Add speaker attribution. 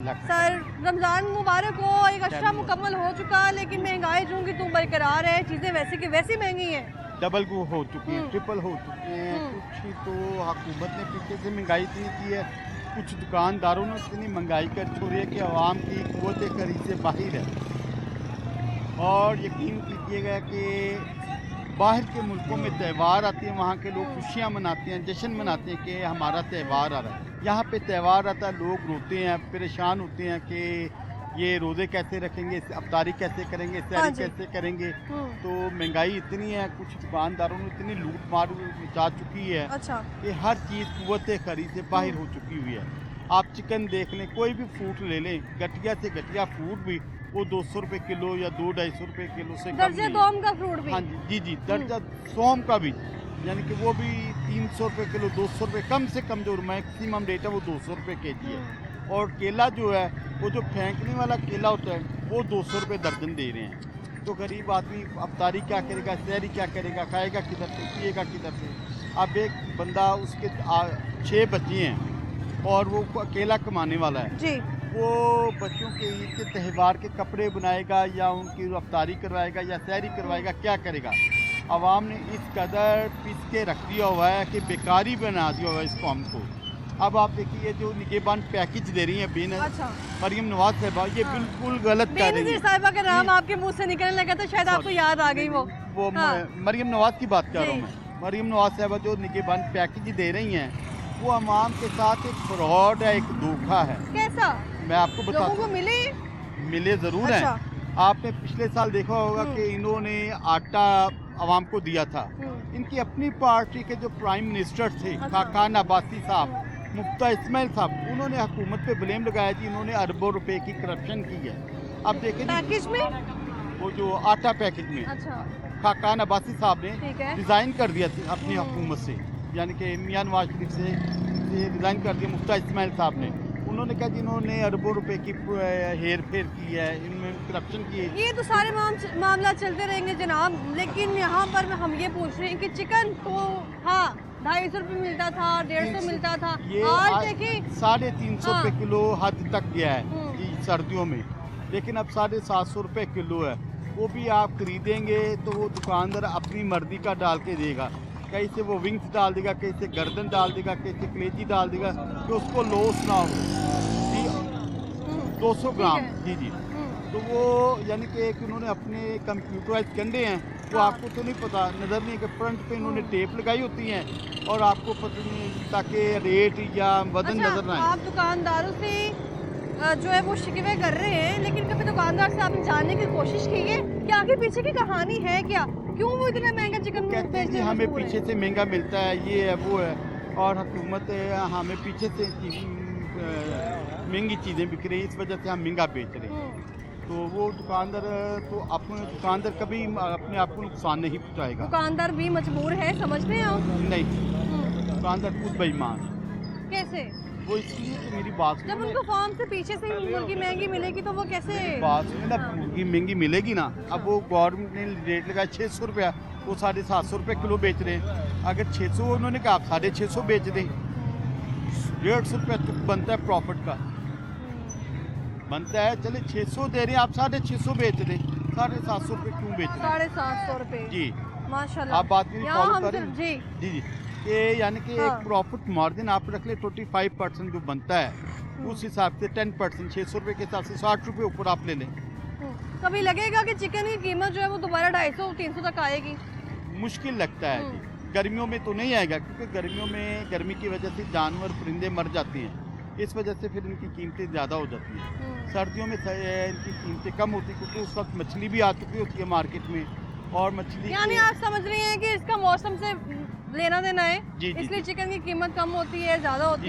Speaker 1: Sir Ramzan मुबारक हो। एक अशरा मुकम्मल हो चुका, लेकिन महंगाई जो की तुम बरकरार है, चीज़ें वैसे की वैसी महंगी हैं।
Speaker 2: डबल को हो चुकी है, ट्रिपल हो चुकी है। कुछ तो हुकूमत ने पीछे से महंगाई इतनी की है, कुछ दुकानदारों ने इतनी महंगाई कर छोड़ी है कि आवाम की क़ुव्वत खरीद से बाहर है। और यकीन कीजिएगा कि बाहर के मुल्कों में त्यौहार आते हैं, वहाँ के लोग खुशियाँ मनाते हैं, जश्न मनाते हैं कि हमारा त्यौहार आ रहा है। यहाँ पे त्यौहार आता है, लोग रोते हैं, परेशान होते हैं कि ये रोज़े कैसे रखेंगे, अफ्तारी कैसे करेंगे, सहरी कैसे करेंगे। तो महंगाई इतनी है, कुछ दुकानदारों ने इतनी लूट मार मचा चुकी है कि हर चीज़ क़ुव्वत खरीद से बाहर हो चुकी हुई है। आप चिकन देख लें, कोई भी फ्रूट ले लें, घटिया से घटिया फ्रूट भी वो 200 रुपये किलो या 200-250 रुपये किलो से कम नहीं।
Speaker 1: दोम का फ्रूट भी,
Speaker 2: हाँ जी जी, दर्जा सोम का भी, यानी कि वो भी 300 रुपये किलो, 200 रुपये कम से कम जो मैक्सिमम रेट है वो 200 रुपये केजी है। और केला जो है वो जो फेंकने वाला केला होता है वो 200 रुपये दर्जन दे रहे हैं। तो गरीब आदमी अफ्तारी क्या करेगा, सहरी क्या करेगा, खाएगा किधर से, पिएगा किधर से। अब एक बंदा, उसके 6 बच्चे हैं और वो अकेला कमाने वाला है
Speaker 1: जी।
Speaker 2: वो बच्चों के ईद के त्यौहार के कपड़े बनाएगा या उनकी अफ्तारी करवाएगा या सहरी करवाएगा, क्या करेगा। आवाम ने इस कदर पिस के रख दिया हुआ है कि बेकारी बना दिया हुआ है इस कौम को। अब आप देखिए जो निगहबान पैकेज दे रही है बेन मरियम नवाज साहिबा, ये बिल्कुल गलत कर रही है।
Speaker 1: साहिबा का नाम आपके मुंह से निकलने लगा तो शायद आपको याद आ गई वो
Speaker 2: मरियम नवाज की बात कर रहा हूँ मैं। मरियम नवाज साहिबा जो निगहबान पैकेज दे रही हैं वो अवाम के साथ एक फ्रॉड है, एक धोखा है।
Speaker 1: कैसा?
Speaker 2: मैं आपको बताता हूँ। मिले ज़रूर हैं। आपने पिछले साल देखा होगा कि इन्होंने आटा आवाम को दिया था। इनकी अपनी पार्टी के जो प्राइम मिनिस्टर थे खाकान अब्बासी साहब, मुफ्ता इस्माइल साहब, उन्होंने हुकूमत पे ब्लेम लगाया जी इन्होंने अरबों रुपए की करप्शन की है। अब देखें
Speaker 1: पैकेज में, वो
Speaker 2: जो आटा पैकेज में खाकान अब्बासी साहब ने रिज़ाइन कर दिया अपनी हुकूमत से, यानी कि मियां नवाज शरीफ से रिज़ाइन कर दिया मुफ्ता इस्माइल साहब ने। उन्होंने कहा कि इन्होंने अरबों रुपए की हेर फेर की है, इनमें करप्शन की है। ये
Speaker 1: तो सारे मामला चलते रहेंगे जनाब, लेकिन यहाँ पर हम ये पूछ रहे हैं कि चिकन तो हाँ 250 रुपये मिलता था, 150 मिलता था, आज देखिए
Speaker 2: 350 रुपये किलो हद तक गया है सर्दियों में। लेकिन अब 750 रुपये किलो है। वो भी आप खरीदेंगे तो वो दुकानदार अपनी मर्जी का डाल के देगा। कहीं से वो विंग्स डाल देगा, कहीं से गर्दन डाल देगा, कहीं से कलेजी डाल देगा कि उसको लॉस ना हो। 200 ग्राम जी जी। तो वो यानी कि एक उन्होंने अपने कंप्यूटराइज कंडे हैं, वो आपको तो नहीं पता, नज़र नहीं कि फ्रंट पे इन्होंने टेप लगाई होती हैं और आपको पता नहीं ताकि रेट या वजन नजर ना आए।
Speaker 1: आप दुकानदारों से जो है वो शिकवे कर रहे हैं, लेकिन कभी दुकानदार से आपने जानने की कोशिश की है कि आगे पीछे की कहानी है क्या, क्यों वो इतना महंगा चिकन
Speaker 2: कहते हैं? हमें पीछे से महंगा मिलता है, ये है वो है, और हुकूमत हमें पीछे से महंगी चीज़ें बिक रही है, इस वजह से हम महंगा बेच रहे हैं। तो वो दुकानदार कभी अपने आप को नुकसान नहीं पहुँचाएगा।
Speaker 1: दुकानदार भी मजबूर है, समझते हैं आप?
Speaker 2: नहीं, दुकानदार खुद बेईमान।
Speaker 1: कैसे?
Speaker 2: वो इसलिए कि मेरी बात
Speaker 1: जब उनको फार्म से पीछे से मुर्गी महंगी मिलेगी तो वो कैसे?
Speaker 2: बात सुनिए ना, मुर्गी महंगी मिलेगी ना। अब वो गवर्नमेंट ने रेट लगाया 600 रुपया, वो 750 रुपये किलो बेच रहे हैं। अगर 600 उन्होंने कहा आप 650 बेच दें, 150 रुपया बनता है प्रॉफिट का, बनता है। चले 600 दे रहे हैं, आप 650 बेच दें, 750 रुपये क्यों बेच रहे हैं?
Speaker 1: 750 रुपये
Speaker 2: जी
Speaker 1: माशाल्लाह।
Speaker 2: आप बात मेरी फॉलो करें
Speaker 1: जी
Speaker 2: जी जी। कि यानी कि एक प्रॉफिट मार्जिन आप रख ले 25% जो बनता है, उस हिसाब से 10% 600 रुपये के हिसाब से 60 रुपये ऊपर आप ले लें।
Speaker 1: कभी लगेगा कि चिकन की कीमत जो है वो दोबारा 250-300 तक आएगी?
Speaker 2: मुश्किल लगता है जी। गर्मियों में तो नहीं आएगा, क्योंकि गर्मियों में गर्मी की वजह से जानवर परिंदे मर जाते हैं, इस वजह से फिर इनकी कीमतें ज़्यादा हो जाती हैं। सर्दियों में इनकी कीमतें कम होती हैं, क्योंकि उस वक्त मछली भी आ चुकी होती है मार्केट में, और मछली,
Speaker 1: यानी आप समझ रही हैं कि इसका मौसम से लेना देना है, इसलिए चिकन की कीमत कम होती है, ज़्यादा होती है।